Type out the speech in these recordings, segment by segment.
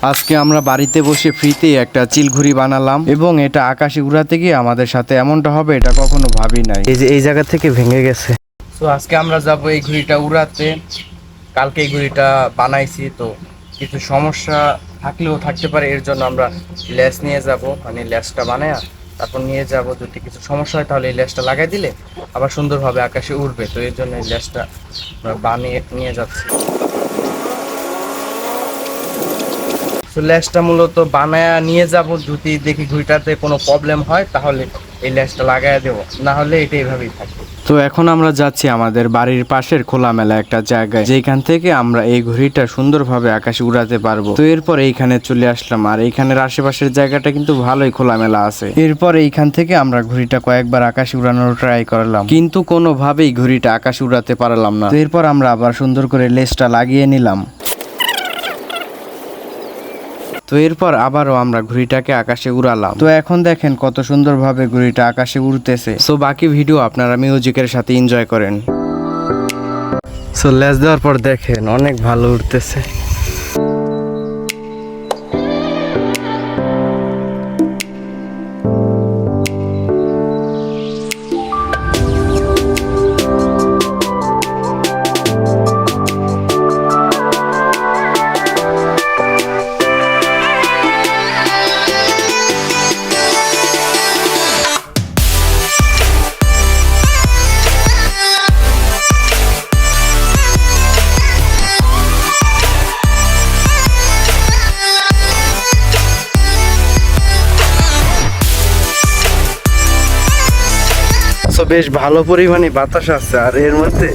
আজকে আমরা বাড়িতে বসে ফ্রিতে একটা চিলঘুড়ি বানালাম এবং এটা আকাশে উড়াতে গিয়ে আমাদের সাথে এমনটা হবে এটা কখনো ভাবি নাই। এই যে এই জায়গা থেকে ভেঙে গেছে। তো আজকে আমরা যাব এই ঘুড়িটা উড়াতে। কালকে এই ঘুড়িটা বানাইছি, তো কিছু সমস্যা থাকলেও থাকতে পারে, এর জন্য আমরা লেস নিয়ে যাব, মানে লেসটা বানায় তারপর নিয়ে যাব। যদি কিছু সমস্যা হয় তাহলে এই লেসটা লাগাই দিলে আবার সুন্দরভাবে আকাশে উড়বে। তো এর জন্য এই লেসটা বানিয়ে নিয়ে যাচ্ছি। লেসটা মূলত বানায়া নিয়ে যাব, যদি দেখি ঘুড়িটাতে কোনো প্রবলেম হয় তাহলে এই লেসটা লাগাইয়া দেবো, না হলে এটা এইভাবেই থাকবে। তো এখন আমরা যাচ্ছি আমাদের বাড়ির পাশের খোলামেলা একটা জায়গায়, যেখান থেকে আমরা এই ঘুড়িটা সুন্দরভাবে আকাশে উড়াতে পারবো। তো এরপর এইখানে চলে আসলাম, আর এইখানের আশেপাশের জায়গাটা কিন্তু ভালোই খোলামেলা আছে। এরপর এইখান থেকে আমরা ঘুড়িটা কয়েকবার আকাশে উড়ানোর ট্রাই করলাম, কিন্তু কোনোভাবেই ঘুড়িটা আকাশে উড়াতে পারলাম না। তো এরপর আমরা আবার সুন্দর করে লেসটা লাগিয়ে নিলাম। তো এরপর আবারও আমরা ঘুড়িটাকে আকাশে উড়ালাম। তো এখন দেখেন কত সুন্দরভাবে ঘুড়িটা আকাশে উড়তেছে। সো বাকি ভিডিও আপনারা মিউজিকের সাথে এনজয় করেন। সো লেজ দেওয়ার পর দেখেন অনেক ভালো উড়তেছে। বেশ ভালো পরিমাণে বাতাস আছে, আর এর মধ্যে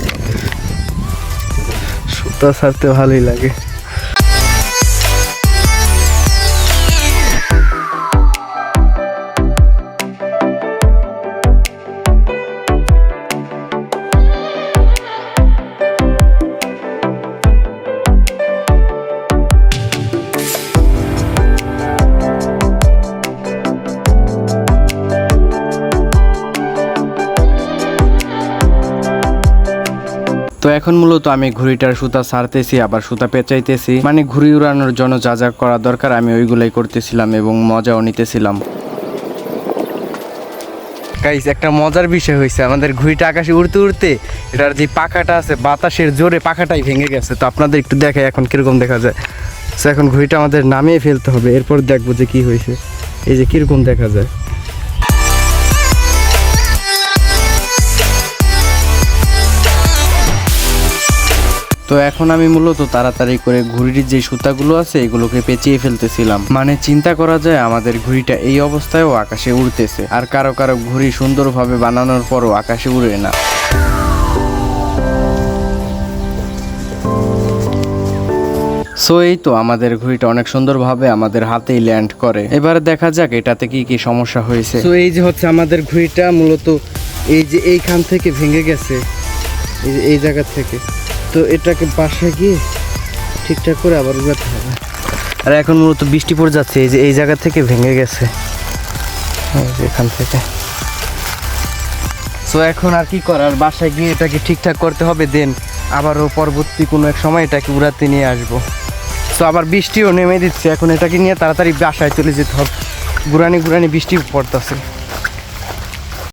সুতা ছাড়তে ভালোই লাগে। তো এখন মূলত আমি ঘুড়িটার সুতা ছাড়তেছি, আবার সুতা পেঁচাইতেছি, মানে ঘুড়ি উড়ানোর জন্য যা যা করা দরকার আমি ওইগুলাই করতেছিলাম এবং মজাও নিতেছিলাম। গাইস, একটা মজার বিষয় হয়েছে, আমাদের ঘুড়িটা আকাশে উড়তে উড়তে এটার যে পাখাটা আছে বাতাসের জোরে পাখাটাই ভেঙে গেছে। তো আপনাদের একটু দেখাই এখন কিরকম দেখা যায়। তো এখন ঘুড়িটা আমাদের নামিয়ে ফেলতে হবে, এরপর দেখবো যে কি হয়েছে, এই যে কিরকম দেখা যায়। তো এখন আমি মূলত তাড়াতাড়ি করে ঘুড়ির যে সুতাগুলো আছে এগুলোকে পেঁচিয়ে ফেলতেছিলাম। মানে চিন্তা করা যায় আমাদের ঘুড়িটা এই অবস্থায়ও আকাশে উড়তেছে, আর কারো কারো ঘুড়ি সুন্দরভাবে বানানোর পরও আকাশে উড়ে না। সো এই তো আমাদের ঘুড়িটা অনেক সুন্দরভাবে আমাদের হাতেই ল্যান্ড করে। এবারে দেখা যাক এটাতে কি কি সমস্যা হয়েছে। তো এই যে হচ্ছে আমাদের ঘুড়িটা মূলত এই যে এইখান থেকে ভেঙে গেছে, এই জায়গা থেকে। তো এটাকে বাসায় গিয়ে ঠিকঠাক করে আবার উড়াতে হবে। আর এখন মূলত বৃষ্টি পড়ে যাচ্ছে, এই যে এই জায়গা থেকে ভেঙে গেছে এখান থেকে। সো এখন আর কি করার, বাসায় গিয়ে এটাকে ঠিকঠাক করতে হবে, দেন আবারও পরবর্তী কোনো এক সময় এটাকে উড়াতে নিয়ে আসবো। সো আবার বৃষ্টিও নেমে দিচ্ছে, এখন এটাকে নিয়ে তাড়াতাড়ি বাসায় চলে যেতে হবে। গুড়ানি বৃষ্টি পড়তেছে।